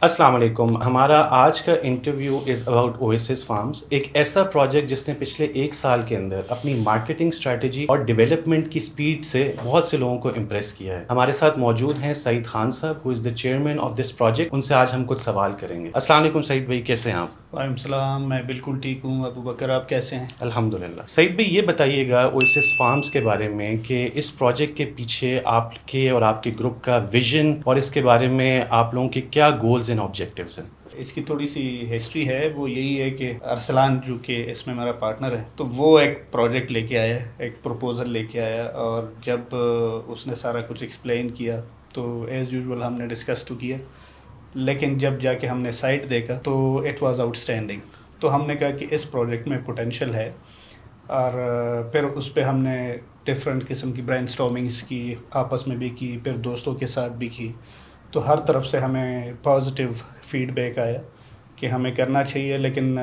السلام علیکم. ہمارا آج کا انٹرویو از اباؤٹ اویسس فارمز، ایک ایسا پروجیکٹ جس نے پچھلے ایک سال کے اندر اپنی مارکیٹنگ اسٹریٹجی اور ڈیولپمنٹ کی سپیڈ سے بہت سے لوگوں کو امپریس کیا ہے. ہمارے ساتھ موجود ہیں سعید خان صاحب، ہو از دا چیئرمین آف دس پروجیکٹ. ان سے آج ہم کچھ سوال کریں گے. السلام علیکم سعید بھائی، کیسے ہیں آپ؟ وعلیکم السلام، میں بالکل ٹھیک ہوں. ابو بکر، آپ کیسے ہیں؟ الحمدللہ. سعید بھائی، یہ بتائیے گا اویسس فارمز کے بارے میں کہ اس پروجیکٹ کے پیچھے آپ کے اور آپ کے گروپ کا ویژن اور اس کے بارے میں آپ لوگوں کے کیا گولز اینڈ آبجیکٹیوز ہیں؟ اس کی تھوڑی سی ہسٹری ہے. وہ یہی ہے کہ ارسلان جو کہ اس میں میرا پارٹنر ہے، تو وہ ایک پروجیکٹ لے کے آیا، ایک پروپوزل لے کے آیا، اور جب اس نے سارا کچھ ایکسپلین کیا تو ایز یوزول ہم نے ڈسکس تو کیا، لیکن جب جا کے ہم نے سائٹ دیکھا تو اٹ واز آؤٹ اسٹینڈنگ. تو ہم نے کہا کہ اس پروجیکٹ میں پوٹینشیل ہے، اور پھر اس پہ ہم نے ڈفرینٹ قسم کی برین اسٹارمنگس کی، آپس میں بھی کی، پھر دوستوں کے ساتھ بھی کی. تو ہر طرف سے ہمیں پازیٹیو فیڈ بیک آیا کہ ہمیں کرنا چاہیے، لیکن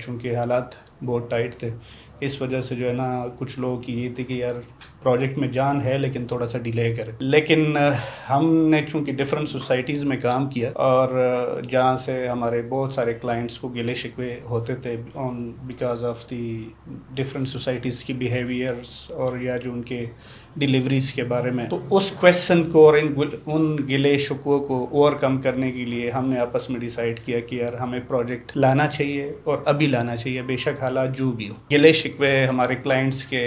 چونکہ حالات بہت ٹائٹ تھے، اس وجہ سے جو ہے نا کچھ لوگوں کی یہ تھی کہ یار پروجیکٹ میں جان ہے لیکن تھوڑا سا ڈیلے کرے. لیکن ہم نے چونکہ ڈفرینٹ سوسائٹیز میں کام کیا، اور جہاں سے ہمارے بہت سارے کلائنٹس کو گلے شکوے ہوتے تھے on because of the different societies کی بیہیویئرس اور یا جو ان کے ڈیلیوریز کے بارے میں، تو اس کویسچن کو اور ان گلے شکووں کو اوور کم کرنے کے لیے ہم نے آپس میں ڈیسائیڈ کیا کہ یار ہمیں پروجیکٹ لانا چاہیے، اور ابھی لانا چاہیے، بے شک حالات جو بھی ہو. گلے شکوے ہمارے کلائنٹس کے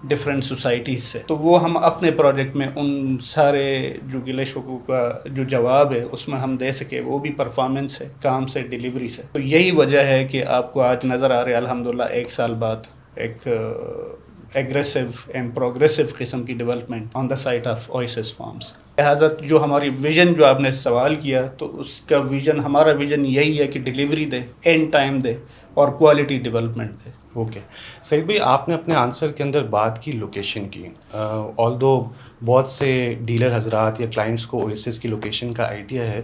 ڈفرینٹ سوسائٹیز سے، تو وہ ہم اپنے پروجیکٹ میں ان سارے جو گلے شکووں کا جو جواب ہے اس میں ہم دے سکے، وہ بھی پرفارمنس ہے، کام سے، ڈیلیوری سے. تو یہی وجہ ہے کہ آپ کو آج نظر آ رہے ہیں الحمدللہ ایک سال بعد ایک ایگریسو اینڈ پروگریسو قسم کی development on the site of Oasis Farms. لہٰذا جو ہماری ویژن جو آپ نے سوال کیا، تو اس کا ویژن، ہمارا ویژن یہی ہے کہ ڈیلیوری دے، اینڈ ٹائم دے، اور کوالٹی ڈیولپمنٹ دے. اوکے سعید بھائی، آپ نے اپنے آنسر کے اندر بات کی لوکیشن کی. آلدو بہت سے ڈیلر حضرات یا کلائنٹس کو اویسس کی لوکیشن کا آئیڈیا ہے،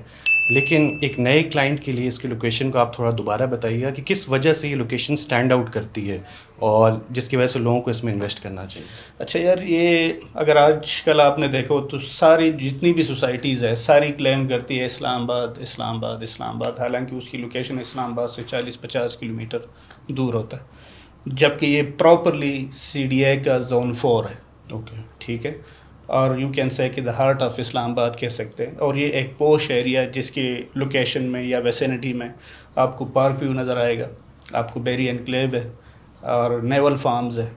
لیکن ایک نئے کلائنٹ کے لیے اس کی لوکیشن کو آپ تھوڑا دوبارہ بتائیے گا کہ کس وجہ سے یہ لوکیشن سٹینڈ آؤٹ کرتی ہے اور جس کی وجہ سے لوگوں کو اس میں انویسٹ کرنا چاہیے. اچھا یار، یہ اگر آج کل آپ نے دیکھو تو ساری جتنی بھی سوسائٹیز ہے ساری کلیم کرتی ہے اسلام آباد، اسلام آباد، اسلام آباد، حالانکہ اس کی لوکیشن اسلام آباد سے 40-50 کلومیٹر دور ہوتا ہے، جبکہ یہ پراپرلی سی ڈی اے کا زون 4 ہے. اوکے، ٹھیک ہے، اور یو کین سے کہ دا ہارٹ آف اسلام آباد کہہ سکتے ہیں. اور یہ ایک پوش ایریا جس کی لوکیشن میں یا ویسینٹی میں آپ کو پارک ویو نظر آئے گا، آپ کو بیری انکلیو ہے، اور نیول فارمز ہے.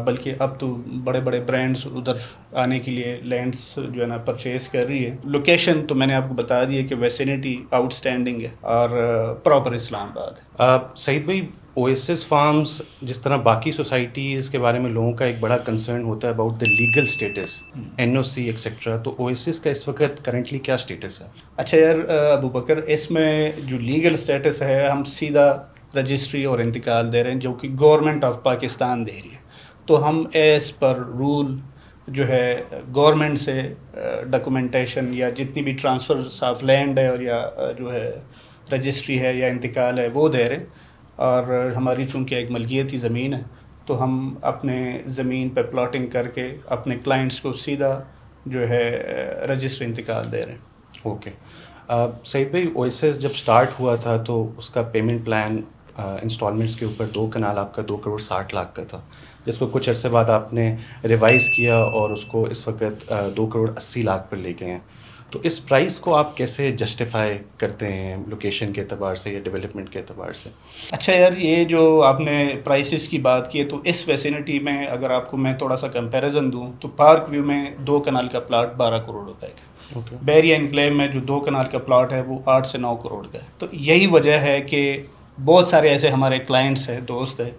بلکہ اب تو بڑے بڑے برانڈز ادھر آنے کے لیے لینڈس جو ہے نا پرچیز کر رہی ہے. لوکیشن تو میں نے آپ کو بتا دی ہے کہ ویسینٹی آؤٹ اسٹینڈنگ ہے اور پراپر اسلام آباد ہے. سعید بھائی، اویسس فارمز جس طرح باقی سوسائٹیز کے بارے میں لوگوں کا ایک بڑا کنسرن ہوتا ہے about the legal status, N O C etcetera, تو اویسس کا اس وقت کرنٹلی کیا اسٹیٹس ہے؟ اچھا یار ابو بکر، اس میں جو لیگل اسٹیٹس ہے، ہم سیدھا رجسٹری اور انتقال دے رہے ہیں جو کہ گورنمنٹ آف پاکستان دے رہی ہے. تو ہم ایز پر رول جو ہے گورنمنٹ سے ڈاکومنٹیشن یا جتنی بھی ٹرانسفر آف لینڈ ہے اور یا جو ہے رجسٹری ہے یا انتقال ہے وہ دے رہے ہیں. اور ہماری چونکہ ایک ملکیتی زمین ہے، تو ہم اپنے زمین پہ پلاٹنگ کر کے اپنے کلائنٹس کو سیدھا جو ہے رجسٹر انتقال دے رہے ہیں. اوکے سعید بھائی، اویسس جب سٹارٹ ہوا تھا تو اس کا پیمنٹ پلان انسٹالمنٹس کے اوپر 2 کنال آپ کا 2.60 کروڑ کا تھا، جس کو کچھ عرصے بعد آپ نے ریوائز کیا اور اس کو اس وقت 2.80 کروڑ پر لے گئے ہیں. تو اس پرائز کو آپ کیسے جسٹیفائی کرتے ہیں لوکیشن کے اعتبار سے یا ڈیولپمنٹ کے اعتبار سے؟ اچھا یار، یہ جو آپ نے پرائسز کی بات کی ہے، تو اس ویسینٹی میں اگر آپ کو میں تھوڑا سا کمپیریزن دوں تو پارک ویو میں 2 کنال کا پلاٹ 12 کروڑ روپے کا. اوکے، بیری انکلیو میں جو 2 کنال کا پلاٹ ہے وہ 8 سے 9 کروڑ کا ہے. تو یہی وجہ ہے کہ بہت سارے ایسے ہمارے کلائنٹس ہیں، دوست ہیں،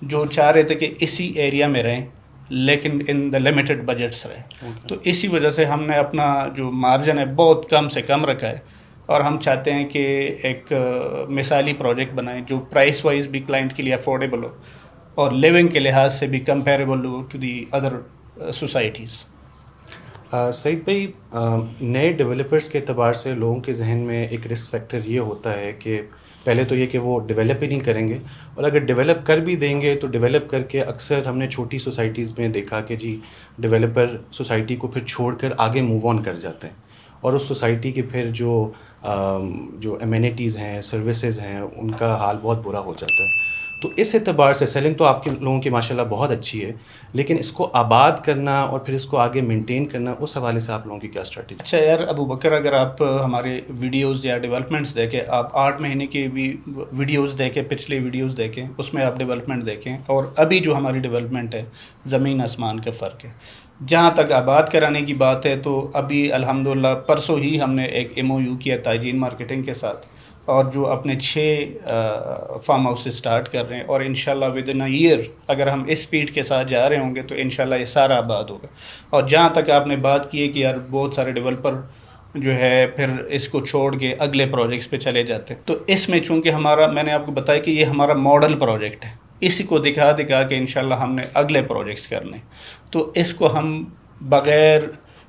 جو چاہ رہے تھے کہ اسی ایریا میں رہیں لیکن ان دا لمیٹڈ بجٹس رہیں. تو اسی وجہ سے ہم نے اپنا جو مارجن ہے بہت کم سے کم رکھا ہے، اور ہم چاہتے ہیں کہ ایک مثالی پروجیکٹ بنائیں جو پرائس وائز بھی کلائنٹ کے لیے افورڈیبل ہو اور لیونگ کے لحاظ سے بھی کمپیریبل ہو to the other societies. Saeed بھائی، نئے ڈیولپرز کے اعتبار سے لوگوں کے ذہن میں ایک رسک فیکٹر یہ ہوتا ہے کہ پہلے تو یہ کہ وہ ڈیولپ ہی نہیں کریں گے، اور اگر ڈیولپ کر بھی دیں گے تو ڈیولپ کر کے اکثر ہم نے چھوٹی سوسائٹیز میں دیکھا کہ جی ڈیولپر سوسائٹی کو پھر چھوڑ کر آگے موو آن کر جاتے ہیں. اور اس سوسائٹی کے پھر جو ایمینٹیز ہیں، سروسز ہیں، ان کا حال بہت برا ہو جاتا ہے. تو اس اعتبار سے سیلنگ تو آپ کے لوگوں کی ماشاء اللہ بہت اچھی ہے، لیکن اس کو آباد کرنا اور پھر اس کو آگے مینٹین کرنا، اس حوالے سے آپ لوگوں کی کیا اسٹریٹجی؟ اچھا یار ابو بکر، اگر آپ ہمارے ویڈیوز یا ڈیولپمنٹس دیکھیں، آپ 8 مہینے کی بھی ویڈیوز دیکھیں، پچھلے ویڈیوز دیکھیں، اس میں آپ ڈیولپمنٹ دیکھیں، اور ابھی جو ہماری ڈیولپمنٹ ہے زمین آسمان کا فرق ہے. جہاں تک آباد کرانے کی بات ہے تو ابھی الحمدللہ پرسوں ہی ہم نے ایک MOU کیا تاجین مارکیٹنگ کے ساتھ، اور جو اپنے 6 فارم ہاؤس اسٹارٹ کر رہے ہیں، اور انشاءاللہ ود ان اے ایئر اگر ہم اس سپیڈ کے ساتھ جا رہے ہوں گے تو انشاءاللہ یہ سارا آباد ہوگا. اور جہاں تک آپ نے بات کی ہے کہ یار بہت سارے ڈیولپر جو ہے پھر اس کو چھوڑ کے اگلے پروجیکٹس پہ چلے جاتے ہیں، تو اس میں چونکہ میں نے آپ کو بتایا کہ یہ ہمارا ماڈل پروجیکٹ ہے، اسی کو دکھا کے انشاءاللہ ہم نے اگلے پروجیکٹس کرنے، تو اس کو ہم بغیر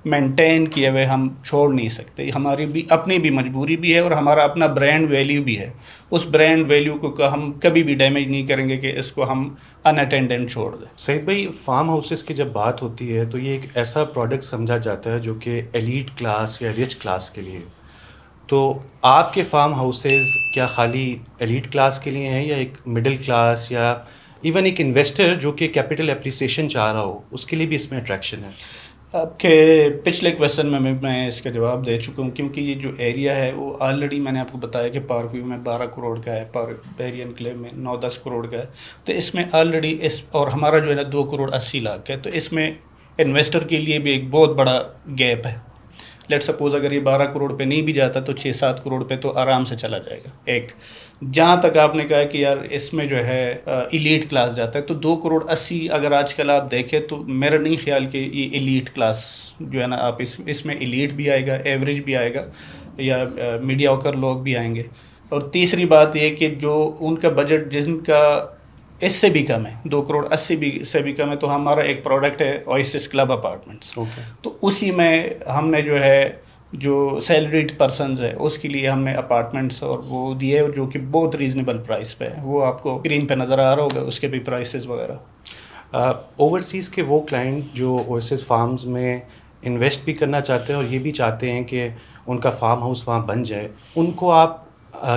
مینٹین کیے ہوئے ہم چھوڑ نہیں سکتے. ہماری بھی اپنی بھی مجبوری بھی ہے، اور ہمارا اپنا برانڈ ویلیو بھی ہے. اس برانڈ ویلیو کو ہم کبھی بھی ڈیمیج نہیں کریں گے کہ اس کو ہم ان اٹینڈنٹ چھوڑ دیں. سعید بھائی، فارم ہاؤسز کی جب بات ہوتی ہے تو یہ ایک ایسا پروڈکٹ سمجھا جاتا ہے جو کہ ایلیٹ کلاس یا رچ کلاس کے لیے. تو آپ کے فارم ہاؤسز کیا خالی ایلیٹ کلاس کے لیے ہیں، یا ایک مڈل کلاس یا ایون ایک انویسٹر جو کہ کیپٹل اپریسیشن چاہ رہا ہو، اس کے لیے بھی اس میں اٹریکشن ہے؟ آپ کے پچھلے کویشچن میں اس کا جواب دے چکا ہوں، کیونکہ یہ جو ایریا ہے وہ آلریڈی میں نے آپ کو بتایا کہ پارک ویو میں 12 کروڑ کا ہے، پیری انکلیو میں 9-10 کروڑ کا ہے. تو اس میں آلریڈی اور ہمارا جو ہے نا 2.80 کروڑ کا ہے، تو اس میں انویسٹر کے لیے بھی ایک بہت بڑا گیپ ہے. لیٹ سپوز اگر یہ 12 کروڑ پہ نہیں بھی جاتا تو 6-7 کروڑ پہ تو آرام سے چلا جائے گا. ایک جہاں تک آپ نے کہا کہ یار اس میں جو ہے ایلیٹ کلاس جاتا ہے، تو 2.80 کروڑ اگر آج کل آپ دیکھیں تو میرا نہیں خیال کہ یہ ایلیٹ کلاس جو ہے نا، آپ اس میں ایلیٹ بھی آئے گا، ایوریج بھی آئے گا، یا میڈیا اوکر لوگ بھی آئیں گے. اور تیسری بات یہ کہ جو ان کا بجٹ جن کا اس سے بھی کم ہے، 2.80 کروڑ سے بھی کم ہے، تو ہمارا ایک پروڈکٹ ہے اوائسس کلب اپارٹمنٹس. تو اسی میں ہم نے جو ہے جو سیلریڈ پرسنز ہے اس کے لیے ہم نے اپارٹمنٹس اور وہ دیے جو کہ بہت ریزنیبل پرائس پہ ہے. وہ آپ کو اسکرین پہ نظر آ رہا ہوگا اس کے بھی پرائسز وغیرہ. اوورسیز کے وہ کلائنٹ جو اوورسیز فارمز میں انویسٹ بھی کرنا چاہتے ہیں اور یہ بھی چاہتے ہیں کہ ان کا فارم ہاؤس وہاں بن جائے، ان کو آپ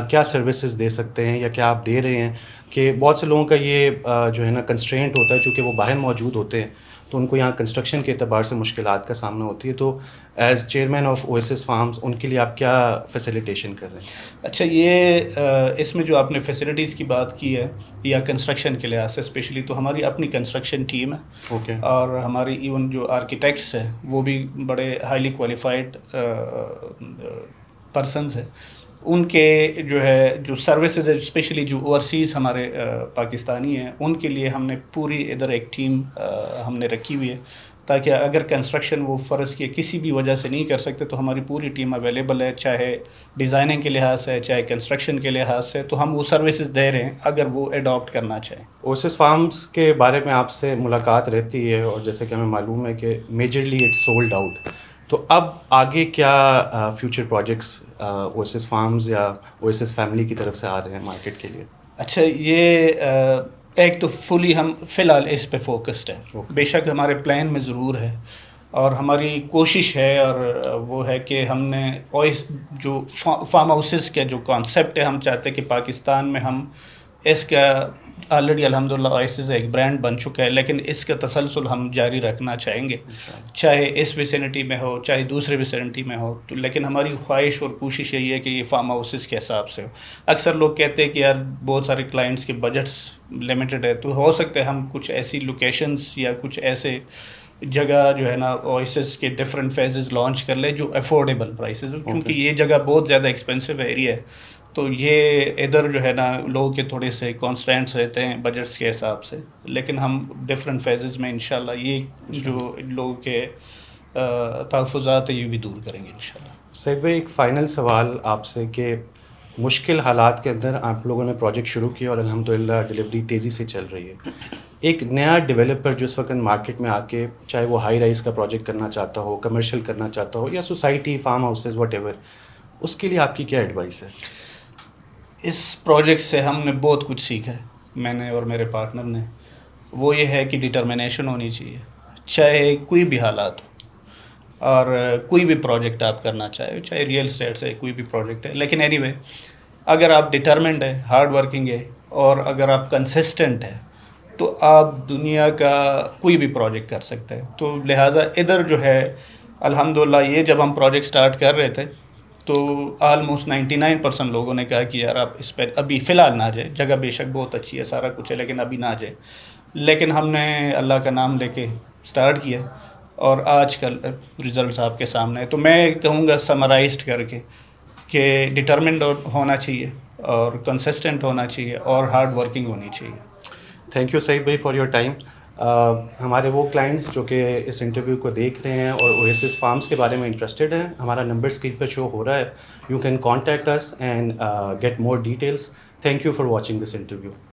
کیا سروسز دے سکتے ہیں یا کیا آپ دے رہے ہیں؟ کہ بہت سے لوگوں کا یہ جو ہے نا کنسٹرینٹ ہوتا ہے، چونکہ وہ باہر موجود ہوتے ہیں تو ان کو یہاں کنسٹرکشن کے اعتبار سے مشکلات کا سامنا ہوتی ہے. تو as chairman of Oasis forms ان کے لیے آپ کیا فیسیلیٹیشن کر رہے ہیں؟ اچھا، یہ اس میں جو آپ نے فیسلٹیز کی بات کی ہے یا کنسٹرکشن کے لحاظ سے اسپیشلی، تو ہماری اپنی کنسٹرکشن ٹیم ہے. اوکے. اور ہماری ایون جو آرکیٹیکٹس ہیں وہ بھی بڑے ہائیلی کوالیفائڈ پرسنز ہیں. ان کے جو ہے جو سروسز ہے، اسپیشلی جو اوورسیز ہمارے پاکستانی ہیں، ان کے لیے ہم نے پوری ادھر ایک ٹیم ہم نے رکھی ہوئی ہے، تاکہ اگر کنسٹرکشن وہ فرض کیے کسی بھی وجہ سے نہیں کر سکتے تو ہماری پوری ٹیم اویلیبل ہے، چاہے ڈیزائننگ کے لحاظ سے چاہے کنسٹرکشن کے لحاظ سے. تو ہم وہ سروسز دے رہے ہیں اگر وہ اڈاپٹ کرنا چاہیں. اوورسیز فارمز کے بارے میں آپ سے ملاقات رہتی ہے، اور جیسے کہ ہمیں معلوم ہے کہ میجرلی اٹ سولڈ آؤٹ. تو اب آگے کیا فیوچر پروجیکٹس اوورسیز فارمز یا اوورسیز فیملی کی طرف سے آ رہے ہیں مارکیٹ کے لیے؟ اچھا، یہ ایک تو فلی ہم فی الحال اس پہ فوکسڈ ہیں. بے شک ہمارے پلان میں ضرور ہے، اور ہماری کوشش ہے، اور وہ ہے کہ ہم نے جو فارم ہاؤسز کا جو کانسیپٹ ہے، ہم چاہتے ہیں کہ پاکستان میں ہم اس کا آلریڈی الحمدللہ اوائسز ایک برانڈ بن چکا ہے، لیکن اس کا تسلسل ہم جاری رکھنا چاہیں گے، چاہے اس ویسینٹی میں ہو چاہے دوسرے ویسینٹی میں ہو. تو لیکن ہماری خواہش اور کوشش یہی ہے کہ یہ فارم ہاؤسز کے حساب سے ہو. اکثر لوگ کہتے ہیں کہ یار بہت سارے کلائنٹس کے بجٹس لمیٹڈ ہے، تو ہو سکتا ہے ہم کچھ ایسی لوکیشنز یا کچھ ایسے جگہ جو ہے نا اوائسز کے ڈفرینٹ فیزز لانچ کر لے جو افورڈیبل پرائسز ہو، کیونکہ یہ جگہ بہت زیادہ ایکسپینسو ایریا ہے. تو یہ ادھر جو ہے نا لوگوں کے تھوڑے سے کانسٹرینٹس رہتے ہیں بجٹس کے حساب سے، لیکن ہم ڈفرینٹ فیزز میں انشاءاللہ یہ جو لوگوں کے تحفظات ہیں یہ بھی دور کریں گے انشاءاللہ. سعید بھائی، ایک فائنل سوال آپ سے کہ مشکل حالات کے اندر آپ لوگوں نے پروجیکٹ شروع کیا اور الحمدللہ ڈیلیوری تیزی سے چل رہی ہے. ایک نیا ڈیولپر جو اس وقت مارکیٹ میں آ کے چاہے وہ ہائی رائز کا پروجیکٹ کرنا چاہتا ہو، کمرشل کرنا چاہتا ہو، یا society, farm houses, whatever, اس کے لیے آپ کی کیا ایڈوائس ہے؟ اس پروجیکٹ سے ہم نے بہت کچھ سیکھا ہے، میں نے اور میرے پارٹنر نے. وہ یہ ہے کہ ڈٹرمنیشن ہونی چاہیے چاہے کوئی بھی حالات ہو. اور کوئی بھی پروجیکٹ آپ کرنا چاہے ریئل اسٹیٹ سے کوئی بھی پروجیکٹ ہے، لیکن اینی وے اگر آپ ڈٹرمنڈ ہے، ہارڈ ورکنگ ہے، اور اگر آپ کنسسٹنٹ ہے تو آپ دنیا کا کوئی بھی پروجیکٹ کر سکتے ہیں. تو لہٰذا ادھر جو ہے الحمدللہ یہ جب ہم پروجیکٹ سٹارٹ کر رہے تھے تو آلموسٹ 99% لوگوں نے کہا کہ یار آپ اس پہ ابھی فی الحال نہ جائیں، جگہ بے شک بہت اچھی ہے، سارا کچھ ہے، لیکن ابھی نہ جائیں. لیکن ہم نے اللہ کا نام لے کے سٹارٹ کیا اور آج کل ریزلٹس آپ کے سامنے ہیں. تو میں کہوں گا سمرائزڈ کر کے کہ ڈٹرمنڈ ہونا چاہیے اور کنسسٹنٹ ہونا چاہیے اور ہارڈ ورکنگ ہونی چاہیے. تھینک یو سعید بھائی فار یور ٹائم. ہمارے وہ کلائنٹس جو کہ اس انٹرویو کو دیکھ رہے ہیں اور اویسس فارمس کے بارے میں انٹرسٹڈ ہیں، ہمارا نمبر اسکرین پہ شو ہو رہا ہے. You can contact us and get more details. Thank you for watching this interview.